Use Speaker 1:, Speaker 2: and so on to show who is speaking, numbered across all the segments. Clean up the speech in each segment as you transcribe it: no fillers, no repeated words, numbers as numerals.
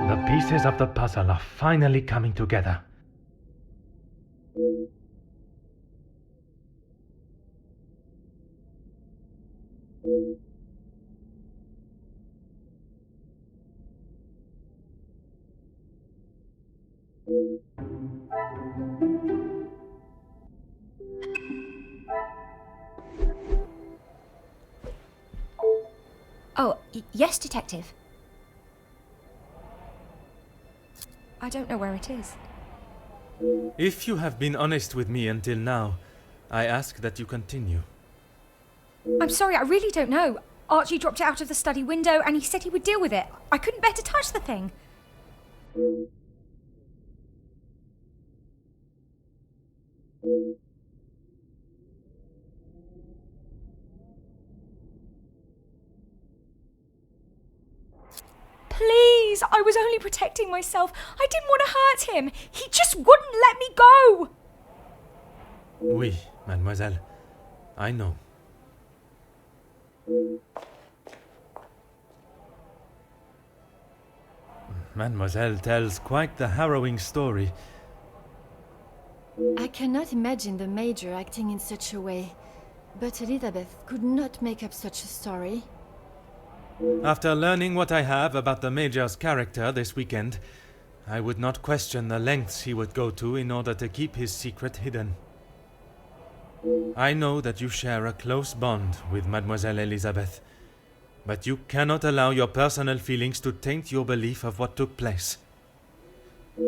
Speaker 1: The pieces of the puzzle are finally coming together.
Speaker 2: Oh, yes, Detective. I don't know where it is.
Speaker 1: If you have been honest with me until now, I ask that you continue.
Speaker 2: I'm sorry, I really don't know. Archie dropped it out of the study window and he said he would deal with it. I couldn't bear to touch the thing. Please, I was only protecting myself. I didn't want to hurt him. He just wouldn't let me go.
Speaker 1: Oui, mademoiselle. I know. Mademoiselle tells quite the harrowing story.
Speaker 3: I cannot imagine the Major acting in such a way, but Elizabeth could not make up such a story.
Speaker 1: After learning what I have about the Major's character this weekend, I would not question the lengths he would go to in order to keep his secret hidden. I know that you share a close bond with Mademoiselle Elizabeth, but you cannot allow your personal feelings to taint your belief of what took place.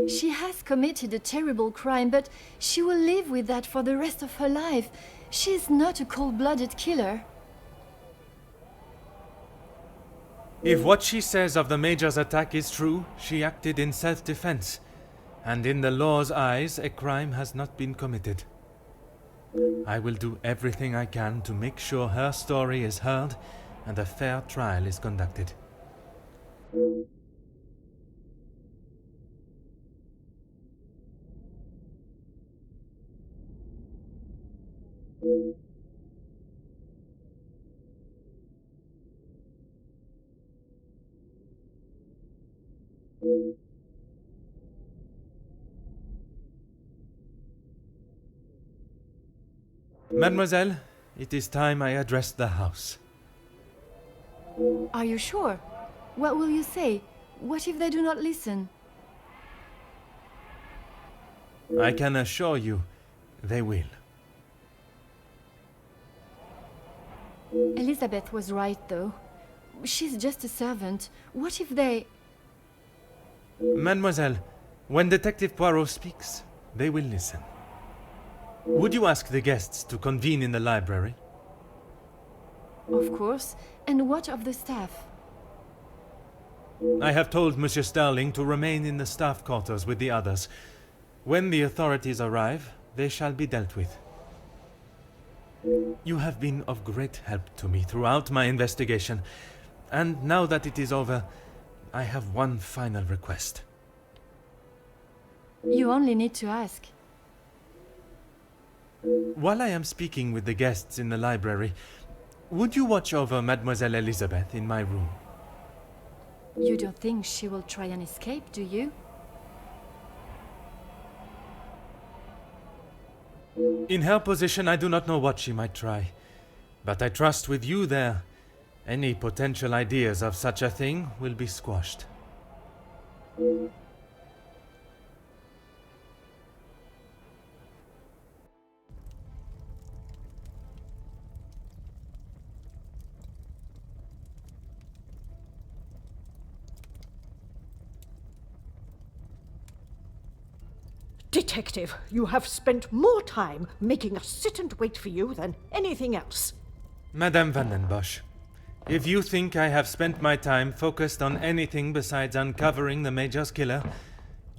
Speaker 3: She has committed a terrible crime, but she will live with that for the rest of her life. She is not a cold-blooded killer.
Speaker 1: If what she says of the Major's attack is true, she acted in self-defense, and in the law's eyes, a crime has not been committed. I will do everything I can to make sure her story is heard and a fair trial is conducted. Mademoiselle, it is time I address the house.
Speaker 3: Are you sure? What will you say? What if they do not listen?
Speaker 1: I can assure you, they will.
Speaker 3: Elizabeth was right, though. She's just a servant. What if they...
Speaker 1: Mademoiselle, when Detective Poirot speaks, they will listen. Would you ask the guests to convene in the library?
Speaker 3: Of course. And what of the staff?
Speaker 1: I have told Monsieur Sterling to remain in the staff quarters with the others. When the authorities arrive, they shall be dealt with. You have been of great help to me throughout my investigation, and now that it is over, I have one final request.
Speaker 3: You only need to ask.
Speaker 1: While I am speaking with the guests in the library, would you watch over Mademoiselle Elizabeth in my room?
Speaker 3: You don't think she will try and escape, do you?
Speaker 1: In her position, I do not know what she might try. But I trust with you there, any potential ideas of such a thing will be squashed.
Speaker 4: Detective, you have spent more time making us sit and wait for you than anything else.
Speaker 1: Madame Van den Bosch, if you think I have spent my time focused on anything besides uncovering the Major's killer,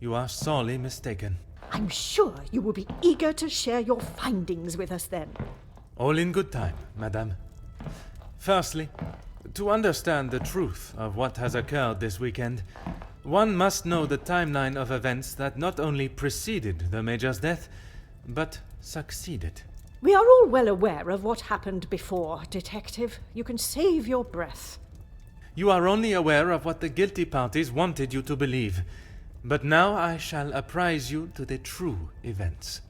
Speaker 1: you are sorely mistaken.
Speaker 4: I'm sure you will be eager to share your findings with us then.
Speaker 1: All in good time, Madame. Firstly, to understand the truth of what has occurred this weekend, one must know the timeline of events that not only preceded the Major's death, but succeeded.
Speaker 4: We are all well aware of what happened before, Detective. You can save your breath.
Speaker 1: You are only aware of what the guilty parties wanted you to believe, but now I shall apprise you to the true events.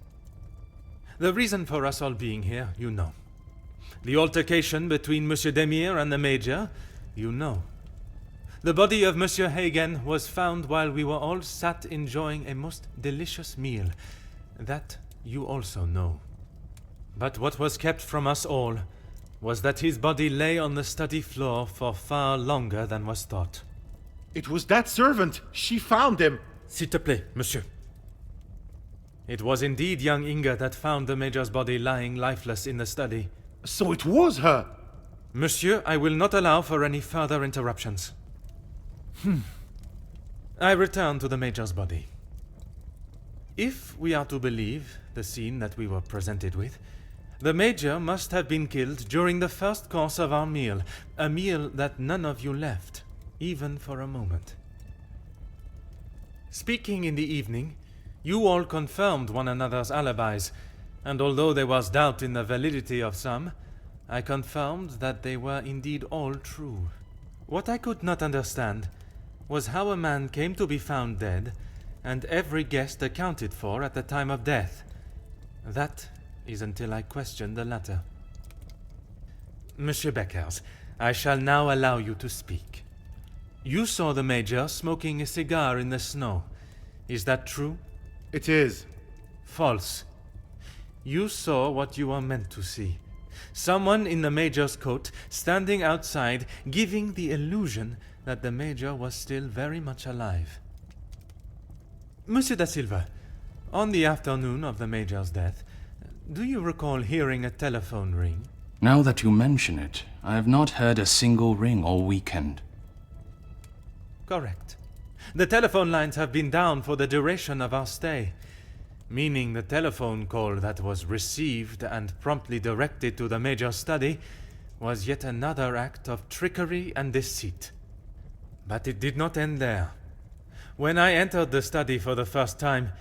Speaker 1: The reason for us all being here, you know. The altercation between Monsieur Demire and the Major, you know. The body of Monsieur Hagen was found while we were all sat enjoying a most delicious meal. That you also know. But what was kept from us all was that his body lay on the study floor for far longer than was thought.
Speaker 5: It was that servant. She found him.
Speaker 1: S'il te plaît, monsieur. It was indeed young Inga that found the Major's body lying lifeless in the study.
Speaker 5: So it was her.
Speaker 1: Monsieur, I will not allow for any further interruptions. I return to the Major's body. If we are to believe the scene that we were presented with, the Major must have been killed during the first course of our meal, a meal that none of you left, even for a moment. Speaking in the evening, you all confirmed one another's alibis, and although there was doubt in the validity of some, I confirmed that they were indeed all true. What I could not understand was how a man came to be found dead, and every guest accounted for at the time of death. That is until I questioned the latter. Monsieur Beckers, I shall now allow you to speak. You saw the Major smoking a cigar in the snow. Is that true?
Speaker 5: It is.
Speaker 1: False. You saw what you were meant to see. Someone in the Major's coat standing outside, giving the illusion that the Major was still very much alive. Monsieur da Silva, on the afternoon of the Major's death, do you recall hearing a telephone ring?
Speaker 6: Now that you mention it, I have not heard a single ring all weekend.
Speaker 1: Correct. The telephone lines have been down for the duration of our stay, meaning the telephone call that was received and promptly directed to the Major's study was yet another act of trickery and deceit. But it did not end there. When I entered the study for the first time,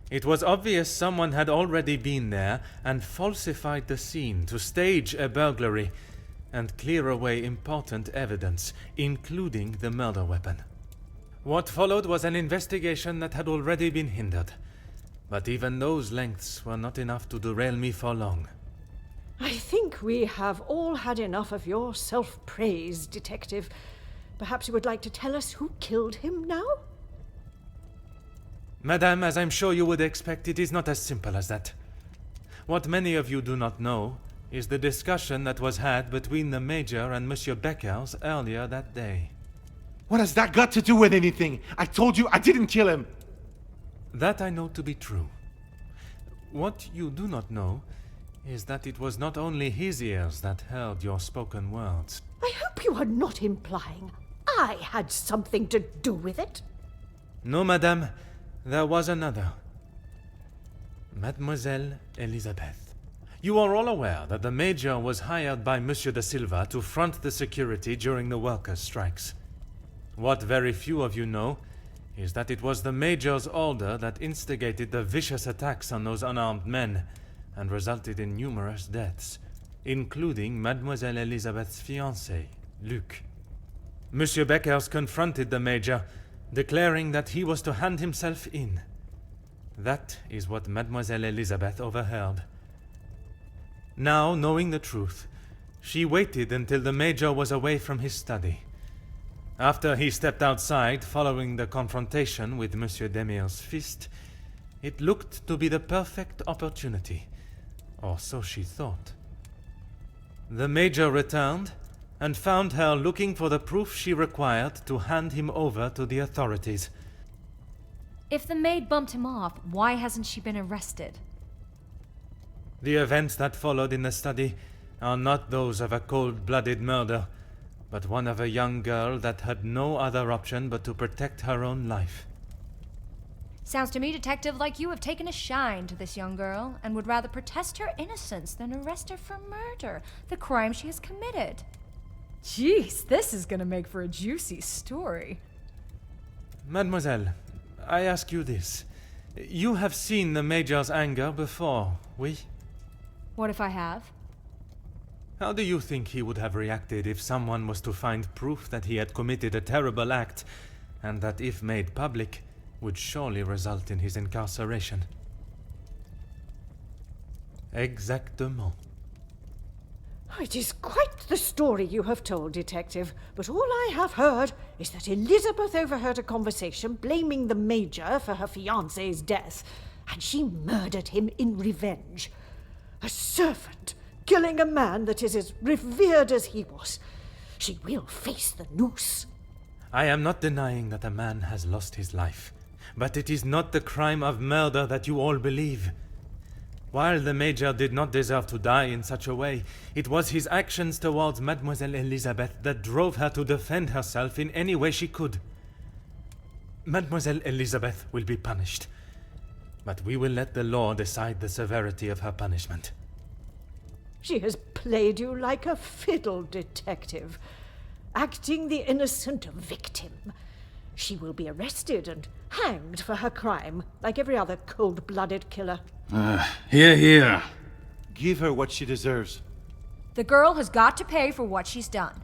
Speaker 1: it was obvious someone had already been there and falsified the scene to stage a burglary and clear away important evidence, including the murder weapon. What followed was an investigation that had already been hindered, but even those lengths were not enough to derail me for long.
Speaker 4: I think we have all had enough of your self-praise, Detective. Perhaps you would like to tell us who killed him now?
Speaker 1: Madame, as I'm sure you would expect, it is not as simple as that. What many of you do not know is the discussion that was had between the Major and Monsieur Beckers earlier that day.
Speaker 5: What has that got to do with anything? I told you I didn't kill him.
Speaker 1: That I know to be true. What you do not know is that it was not only his ears that heard your spoken words.
Speaker 4: I hope you are not implying I had something to do with it.
Speaker 1: No, Madame, there was another. Mademoiselle Elisabeth. You are all aware that the Major was hired by Monsieur da Silva to front the security during the workers' strikes. What very few of you know is that it was the Major's order that instigated the vicious attacks on those unarmed men and resulted in numerous deaths, including Mademoiselle Elisabeth's fiancé, Luc. Monsieur Beckers confronted the Major, declaring that he was to hand himself in. That is what Mademoiselle Elisabeth overheard. Now, knowing the truth, she waited until the Major was away from his study. After he stepped outside following the confrontation with Monsieur Demire's fist, it looked to be the perfect opportunity, or so she thought. The Major returned and found her looking for the proof she required to hand him over to the authorities.
Speaker 2: If the maid bumped him off, why hasn't she been arrested?
Speaker 1: The events that followed in the study are not those of a cold-blooded murder, but one of a young girl that had no other option but to protect her own life.
Speaker 2: Sounds to me, Detective, like you have taken a shine to this young girl and would rather protest her innocence than arrest her for murder, the crime she has committed. Jeez, this is gonna make for a juicy story.
Speaker 1: Mademoiselle, I ask you this. You have seen the Major's anger before, oui?
Speaker 2: What if I have?
Speaker 1: How do you think he would have reacted if someone was to find proof that he had committed a terrible act, and that if made public, would surely result in his incarceration? Exactement.
Speaker 4: It is quite the story you have told, Detective, but all I have heard is that Elizabeth overheard a conversation blaming the Major for her fiancé's death, and she murdered him in revenge. A servant killing a man that is as revered as he was. She will face the noose.
Speaker 1: I am not denying that a man has lost his life, but it is not the crime of murder that you all believe. While the Major did not deserve to die in such a way, it was his actions towards Mademoiselle Elizabeth that drove her to defend herself in any way she could. Mademoiselle Elizabeth will be punished, but we will let the law decide the severity of her punishment.
Speaker 4: She has played you like a fiddle, Detective, acting the innocent victim. She will be arrested and hanged for her crime, like every other cold-blooded killer.
Speaker 6: Hear, hear.
Speaker 5: Give her what she deserves.
Speaker 2: The girl has got to pay for what she's done.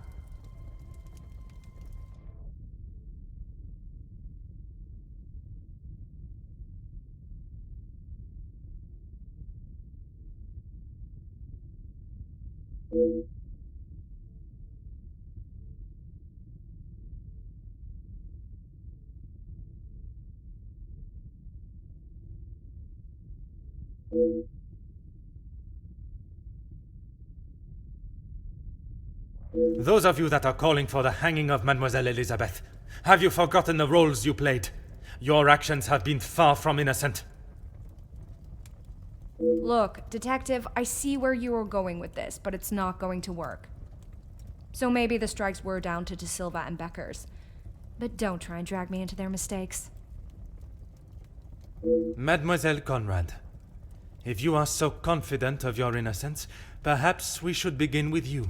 Speaker 1: Those of you that are calling for the hanging of Mademoiselle Elizabeth, have you forgotten the roles you played? Your actions have been far from innocent.
Speaker 2: Look, Detective, I see where you are going with this, but it's not going to work. So maybe the strikes were down to De Silva and Beckers. But don't try and drag me into their mistakes.
Speaker 1: Mademoiselle Conrad, if you are so confident of your innocence, perhaps we should begin with you.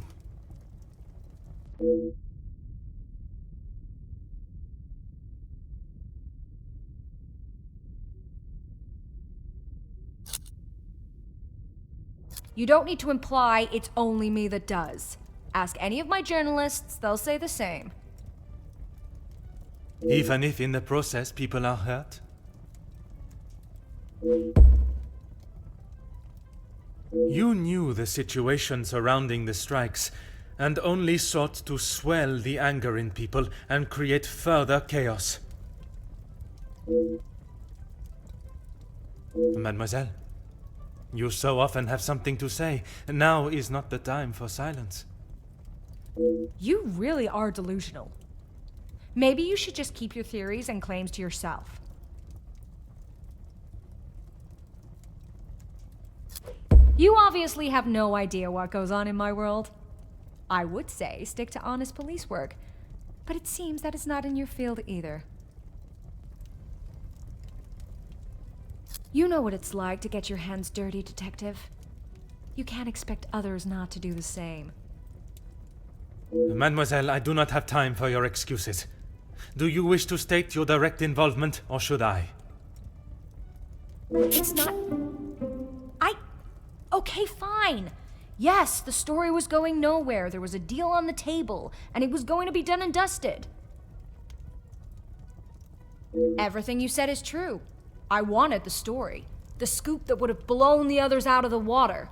Speaker 2: You don't need to imply it's only me that does. Ask any of my journalists, they'll say the same.
Speaker 1: Even if in the process people are hurt? You knew the situation surrounding the strikes, and only sought to swell the anger in people and create further chaos. Mademoiselle, you so often have something to say. Now is not the time for silence.
Speaker 2: You really are delusional. Maybe you should just keep your theories and claims to yourself. You obviously have no idea what goes on in my world. I would say stick to honest police work, but it seems that it's not in your field either. You know what it's like to get your hands dirty, Detective. You can't expect others not to do the same.
Speaker 1: Mademoiselle, I do not have time for your excuses. Do you wish to state your direct involvement, or should I?
Speaker 2: It's not... Okay, fine. Yes, the story was going nowhere. There was a deal on the table, and it was going to be done and dusted. Everything you said is true. I wanted the story. The scoop that would have blown the others out of the water.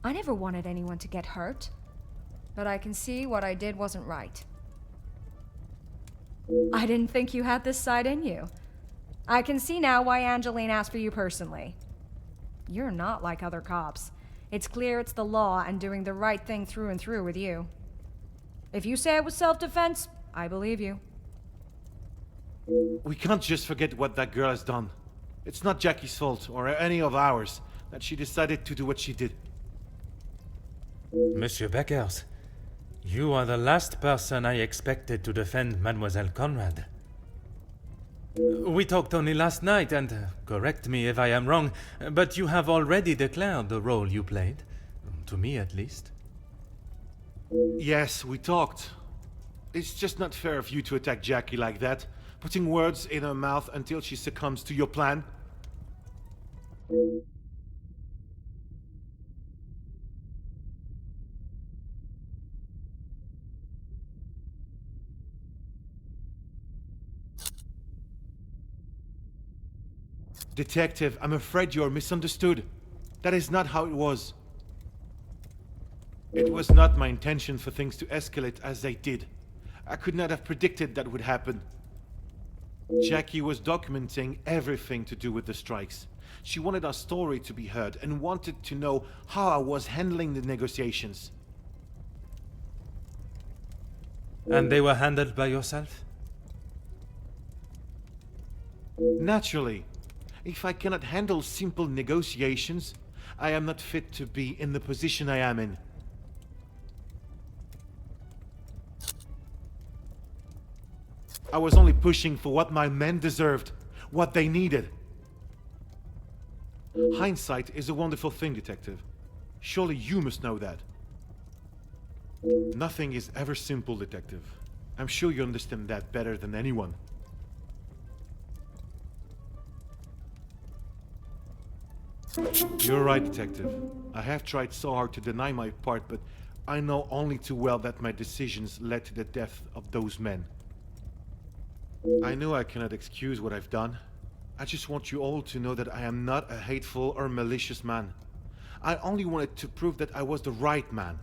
Speaker 2: I never wanted anyone to get hurt. But I can see what I did wasn't right. I didn't think you had this side in you. I can see now why Angeline asked for you personally. You're not like other cops. It's clear it's the law and doing the right thing through and through with you. If you say it was self-defense, I believe you.
Speaker 5: We can't just forget what that girl has done. It's not Jackie's fault, or any of ours, that she decided to do what she did.
Speaker 1: Monsieur Beckers, you are the last person I expected to defend Mademoiselle Conrad. We talked only last night, and correct me if I am wrong, but you have already declared the role you played. To me, at least.
Speaker 5: Yes, we talked. It's just not fair of you to attack Jackie like that, putting words in her mouth until she succumbs to your plan. Detective, I'm afraid you're misunderstood. That is not how it was. It was not my intention for things to escalate as they did. I could not have predicted that would happen. Jackie was documenting everything to do with the strikes. She wanted our story to be heard and wanted to know how I was handling the negotiations.
Speaker 1: And they were handled by yourself?
Speaker 5: Naturally. If I cannot handle simple negotiations, I am not fit to be in the position I am in. I was only pushing for what my men deserved, what they needed. Hindsight is a wonderful thing, Detective. Surely you must know that. Nothing is ever simple, Detective. I'm sure you understand that better than anyone. You're right, Detective. I have tried so hard to deny my part, but I know only too well that my decisions led to the death of those men. I know I cannot excuse what I've done. I just want you all to know that I am not a hateful or malicious man. I only wanted to prove that I was the right man.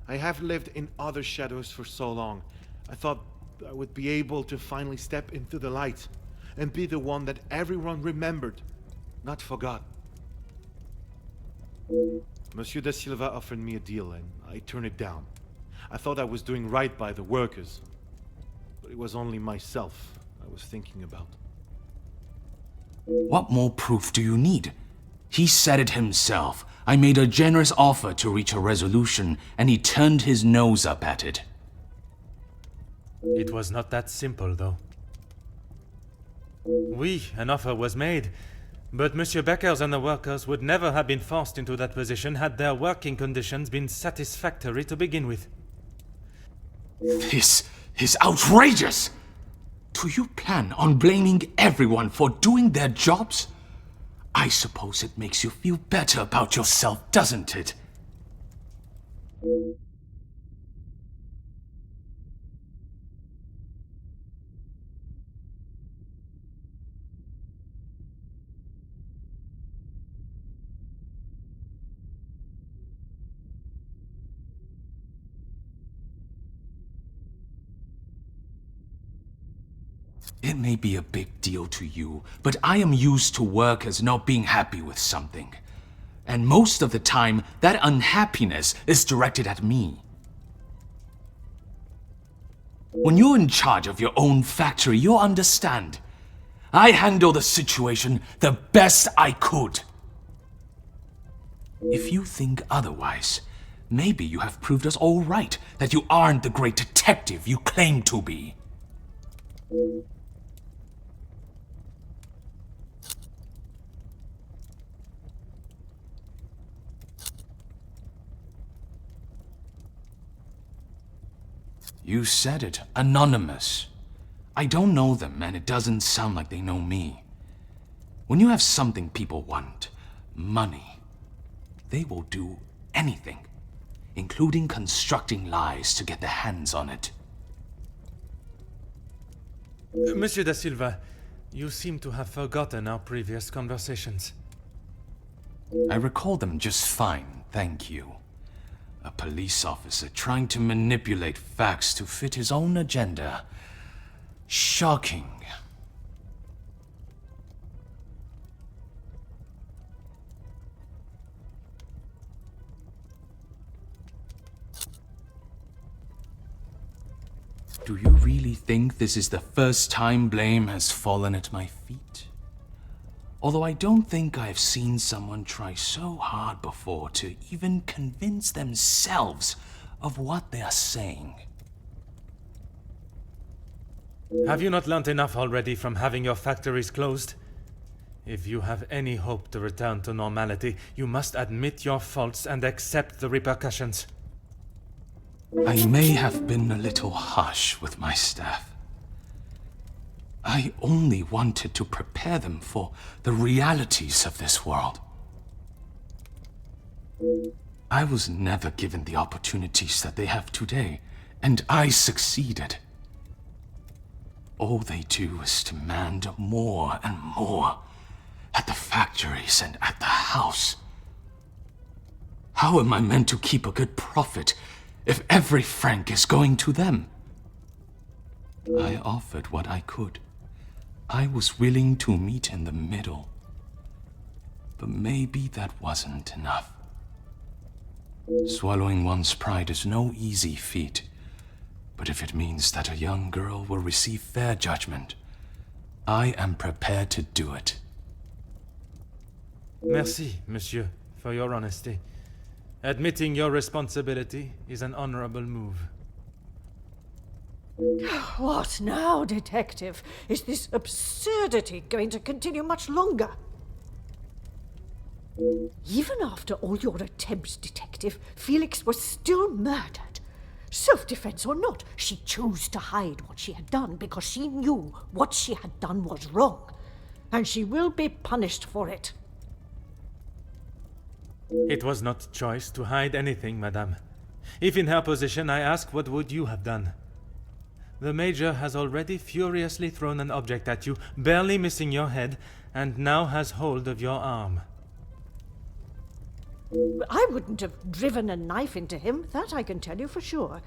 Speaker 5: I have lived in other shadows for so long. I thought I would be able to finally step into the light and be the one that everyone remembered, not forgot. Monsieur Da Silva offered me a deal and I turned it down. I thought I was doing right by the workers, but it was only myself I was thinking about.
Speaker 6: What more proof do you need? He said it himself. I made a generous offer to reach a resolution, and he turned his nose up at it.
Speaker 1: It was not that simple, though. An offer was made, but Monsieur Beckers and the workers would never have been forced into that position had their working conditions been satisfactory to begin with.
Speaker 6: This is outrageous! Do you plan on blaming everyone for doing their jobs? I suppose it makes you feel better about yourself, doesn't it? It may be a big deal to you, but I am used to workers not being happy with something. And most of the time, that unhappiness is directed at me. When you're in charge of your own factory, you'll understand. I handled the situation the best I could. If you think otherwise, maybe you have proved us all right, that you aren't the great detective you claim to be. You said it. Anonymous. I don't know them, and it doesn't sound like they know me. When you have something people want, money, they will do anything, including constructing lies to get their hands on it.
Speaker 1: Monsieur Da Silva, you seem to have forgotten our previous conversations.
Speaker 6: I recall them just fine, thank you. A police officer trying to manipulate facts to fit his own agenda. Shocking. Do you really think this is the first time blame has fallen at my feet? Although I don't think I've seen someone try so hard before to even convince themselves of what they are saying.
Speaker 1: Have you not learnt enough already from having your factories closed? If you have any hope to return to normality, you must admit your faults and accept the repercussions.
Speaker 6: I may have been a little harsh with my staff. I only wanted to prepare them for the realities of this world. I was never given the opportunities that they have today, and I succeeded. All they do is demand more and more at the factories and at the house. How am I meant to keep a good profit if every franc is going to them? I offered what I could. I was willing to meet in the middle. But maybe that wasn't enough. Swallowing one's pride is no easy feat. But if it means that a young girl will receive fair judgment, I am prepared to do it.
Speaker 1: Merci, monsieur, for your honesty. Admitting your responsibility is an honorable move.
Speaker 4: What now, Detective? Is this absurdity going to continue much longer? Even after all your attempts, Detective, Felix was still murdered. Self-defense or not, she chose to hide what she had done because she knew what she had done was wrong, and she will be punished for it.
Speaker 1: It was not choice to hide anything, madame. If in her position, I ask, what would you have done? The Major has already furiously thrown an object at you, barely missing your head, and now has hold of your arm.
Speaker 4: I wouldn't have driven a knife into him, that I can tell you for sure.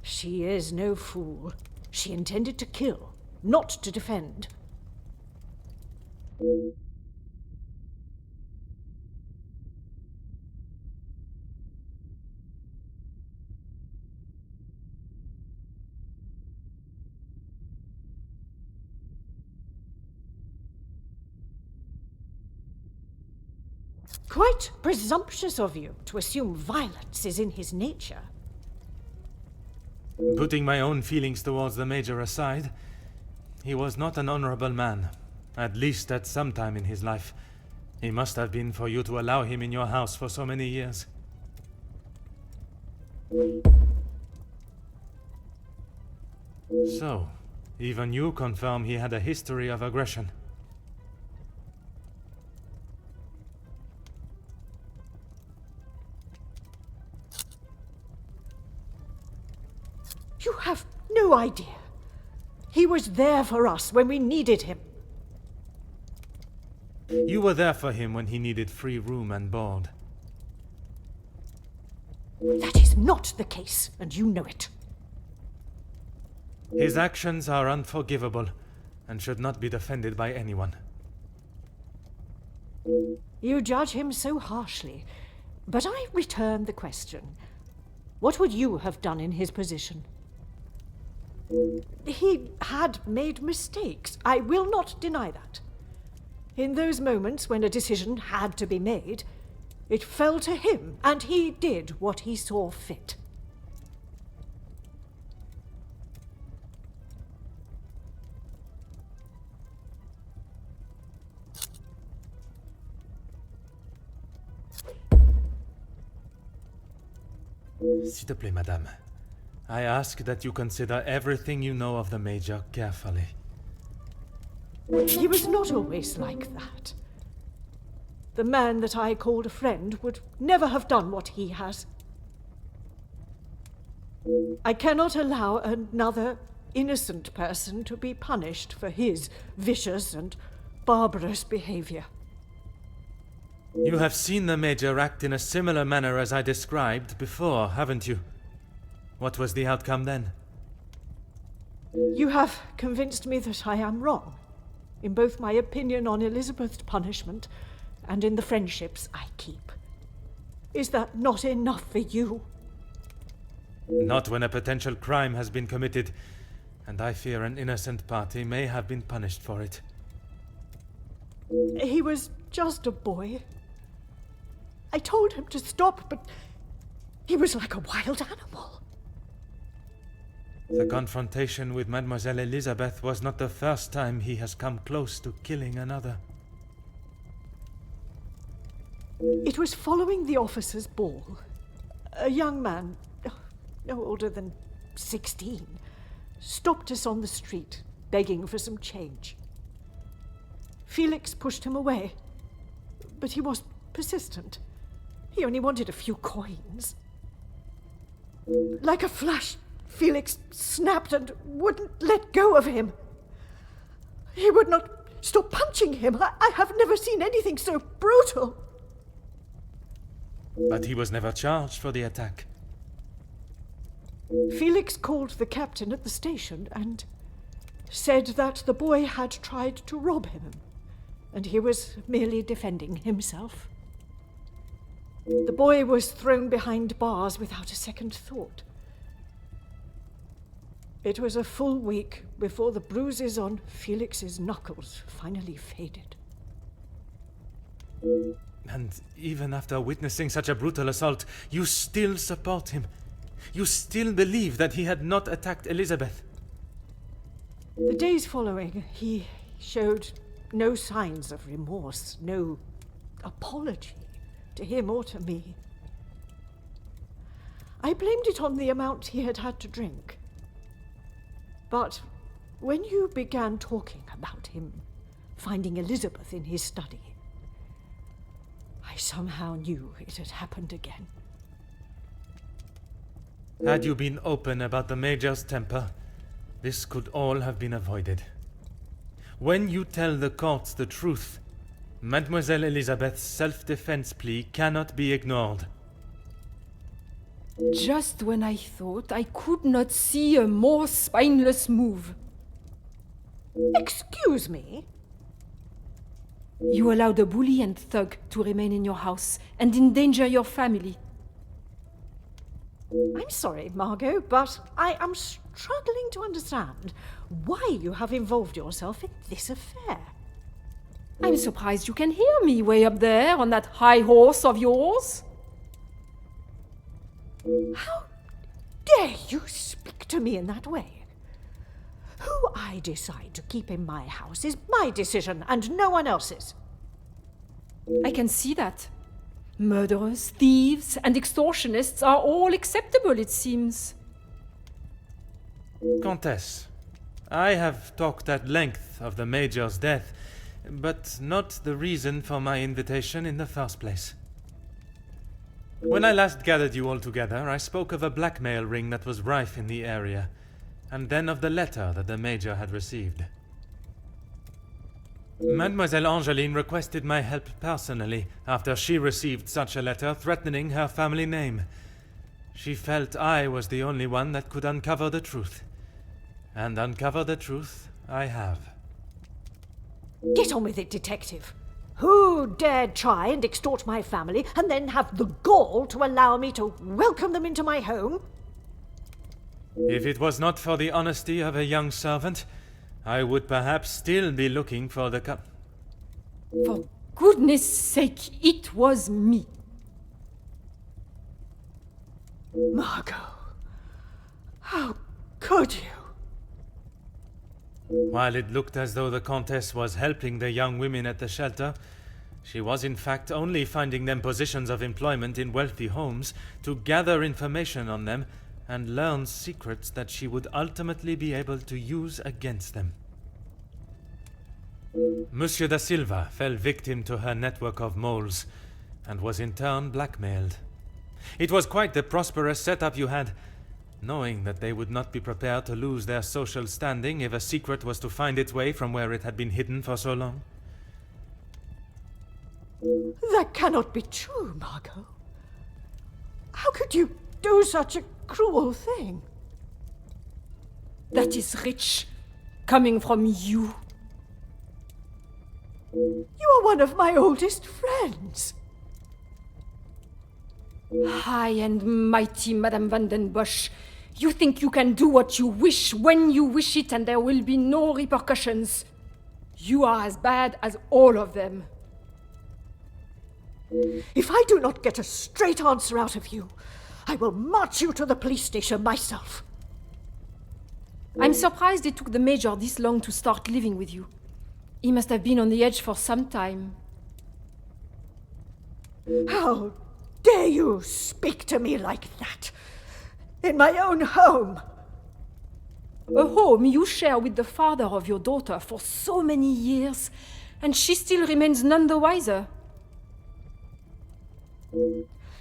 Speaker 4: She is no fool. She intended to kill, not to defend. Quite presumptuous of you to assume violence is in his nature.
Speaker 1: Putting my own feelings towards the Major aside, he was not an honorable man, at least at some time in his life. He must have been for you to allow him in your house for so many years. So, even you confirm he had a history of aggression.
Speaker 4: You have no idea. He was there for us when we needed him.
Speaker 1: You were there for him when he needed free room and board.
Speaker 4: That is not the case, and you know it.
Speaker 1: His actions are unforgivable and should not be defended by anyone.
Speaker 4: You judge him so harshly, but I return the question. What would you have done in his position? He had made mistakes. I will not deny that. In those moments when a decision had to be made, it fell to him, and he did what he saw fit.
Speaker 1: S'il te plaît, madame. I ask that you consider everything you know of the Major carefully.
Speaker 4: He was not always like that. The man that I called a friend would never have done what he has. I cannot allow another innocent person to be punished for his vicious and barbarous behavior.
Speaker 1: You have seen the Major act in a similar manner as I described before, haven't you? What was the outcome then?
Speaker 4: You have convinced me that I am wrong, in both my opinion on Elizabeth's punishment and in the friendships I keep. Is that not enough for you?
Speaker 1: Not when a potential crime has been committed, and I fear an innocent party may have been punished for it.
Speaker 4: He was just a boy. I told him to stop, but he was like a wild animal.
Speaker 1: The confrontation with Mademoiselle Elizabeth was not the first time he has come close to killing another.
Speaker 4: It was following the officers' ball. A young man, no older than 16, stopped us on the street, begging for some change. Felix pushed him away, but he was persistent. He only wanted a few coins. Like a flash, Felix snapped and wouldn't let go of him. He would not stop punching him. I have never seen anything so brutal.
Speaker 1: But he was never charged for the attack.
Speaker 4: Felix called the captain at the station and said that the boy had tried to rob him, and he was merely defending himself. The boy was thrown behind bars without a second thought. It was a full week before the bruises on Felix's knuckles finally faded.
Speaker 1: And even after witnessing such a brutal assault, you still support him. You still believe that he had not attacked Elizabeth.
Speaker 4: The days following, he showed no signs of remorse, no apology to him or to me. I blamed it on the amount he had had to drink. But when you began talking about him finding Elizabeth in his study, I somehow knew it had happened again.
Speaker 1: Had you been open about the Major's temper, this could all have been avoided. When you tell the court the truth, Mademoiselle Elizabeth's self-defense plea cannot be ignored.
Speaker 7: Just when I thought I could not see a more spineless move.
Speaker 4: Excuse me?
Speaker 7: You allowed a bully and thug to remain in your house and endanger your family.
Speaker 4: I'm sorry, Margot, but I am struggling to understand why you have involved yourself in this affair.
Speaker 7: I'm surprised you can hear me way up there on that high horse of yours.
Speaker 4: How dare you speak to me in that way? Who I decide to keep in my house is my decision and no one else's.
Speaker 7: I can see that. Murderers, thieves, and extortionists are all acceptable, it seems.
Speaker 1: Countess, I have talked at length of the Major's death, but not the reason for my invitation in the first place. When I last gathered you all together, I spoke of a blackmail ring that was rife in the area, and then of the letter that the Major had received. Mademoiselle Angeline requested my help personally after she received such a letter threatening her family name. She felt I was the only one that could uncover the truth. And uncover the truth I have.
Speaker 4: Get on with it, detective. Who dared try and extort my family and then have the gall to allow me to welcome them into my home?
Speaker 1: If it was not for the honesty of a young servant, I would perhaps still be looking for the
Speaker 7: For goodness sake, it was me.
Speaker 4: Margot, how could you?
Speaker 1: While it looked as though the Countess was helping the young women at the shelter, she was in fact only finding them positions of employment in wealthy homes to gather information on them and learn secrets that she would ultimately be able to use against them. Monsieur da Silva fell victim to her network of moles and was in turn blackmailed. It was quite the prosperous setup you had, knowing that they would not be prepared to lose their social standing if a secret was to find its way from where it had been hidden for so long.
Speaker 4: That cannot be true, Margot. How could you do such a cruel thing?
Speaker 7: That is rich, coming from you.
Speaker 4: You are one of my oldest friends.
Speaker 7: High and mighty Madame van den Bosch. You think you can do what you wish when you wish it and there will be no repercussions. You are as bad as all of them.
Speaker 4: If I do not get a straight answer out of you, I will march you to the police station myself.
Speaker 7: I'm surprised it took the Major this long to start living with you. He must have been on the edge for some time.
Speaker 4: How dare you speak to me like that? In my own home!
Speaker 7: A home you share with the father of your daughter for so many years, and she still remains none the wiser.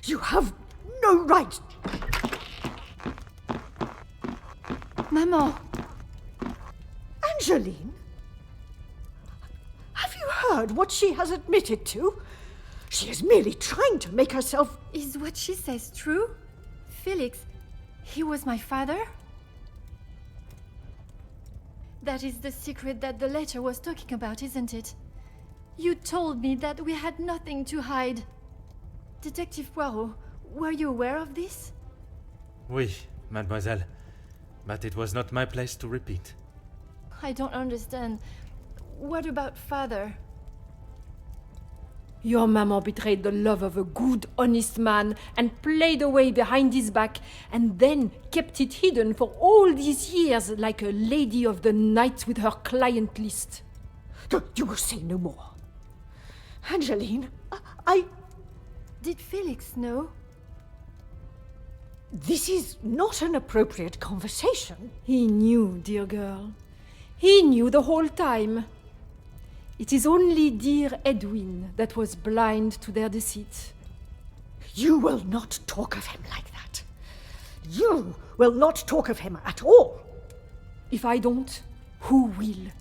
Speaker 4: You have no right.
Speaker 3: Maman,
Speaker 4: Angeline? Have you heard what she has admitted to? She is merely trying to make herself...
Speaker 3: is what she says true? Felix, he was my father? That is the secret that the letter was talking about, isn't it? You told me that we had nothing to hide. Detective Poirot, were you aware of this?
Speaker 1: Oui, mademoiselle. But it was not my place to repeat.
Speaker 3: I don't understand. What about father?
Speaker 7: Your maman betrayed the love of a good, honest man and played away behind his back and then kept it hidden for all these years like a lady of the night with her client list.
Speaker 4: You will say no more. Angeline, I...
Speaker 3: Did Felix know?
Speaker 4: This is not an appropriate conversation.
Speaker 7: He knew, dear girl. He knew the whole time. It is only dear Edwin that was blind to their deceit.
Speaker 4: You will not talk of him like that. You will not talk of him at all.
Speaker 7: If I don't, who will?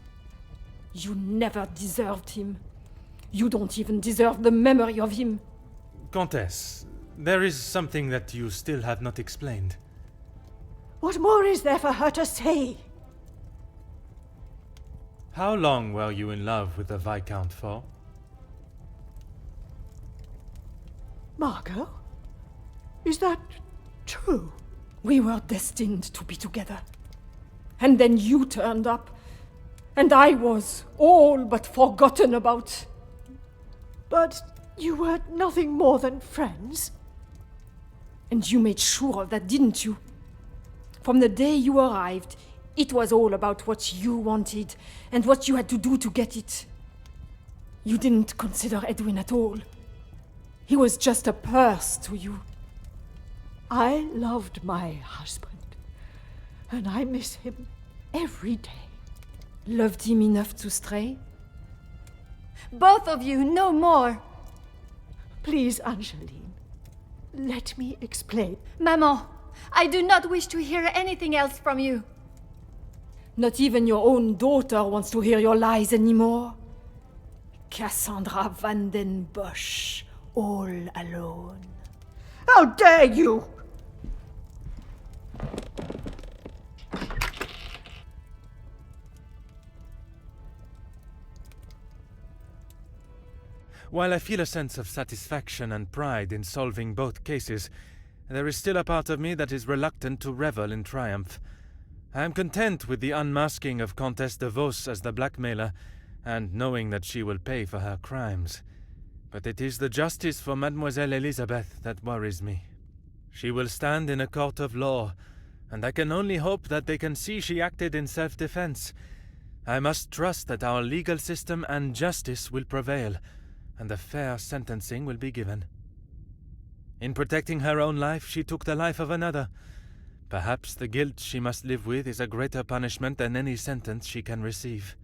Speaker 7: You never deserved him. You don't even deserve the memory of him.
Speaker 1: Countess, there is something that you still have not explained.
Speaker 4: What more is there for her to say?
Speaker 1: How long were you in love with the Viscount for?
Speaker 4: Margot? Is that true?
Speaker 7: We were destined to be together. And then you turned up, and I was all but forgotten about.
Speaker 4: But you were nothing more than friends.
Speaker 7: And you made sure of that, didn't you? From the day you arrived, it was all about what you wanted and what you had to do to get it. You didn't consider Edwin at all. He was just a purse to you.
Speaker 4: I loved my husband, and I miss him every day.
Speaker 7: Loved him enough to stray?
Speaker 3: Both of you, no more!
Speaker 4: Please, Angeline, let me explain.
Speaker 3: Maman, I do not wish to hear anything else from you.
Speaker 7: Not even your own daughter wants to hear your lies anymore. Cassandra van den Bosch, all alone.
Speaker 4: How dare you!
Speaker 1: While I feel a sense of satisfaction and pride in solving both cases, there is still a part of me that is reluctant to revel in triumph. I am content with the unmasking of Comtesse de Vos as the blackmailer, and knowing that she will pay for her crimes. But it is the justice for Mademoiselle Elizabeth that worries me. She will stand in a court of law, and I can only hope that they can see she acted in self-defense. I must trust that our legal system and justice will prevail, and a fair sentencing will be given. In protecting her own life, she took the life of another. Perhaps the guilt she must live with is a greater punishment than any sentence she can receive.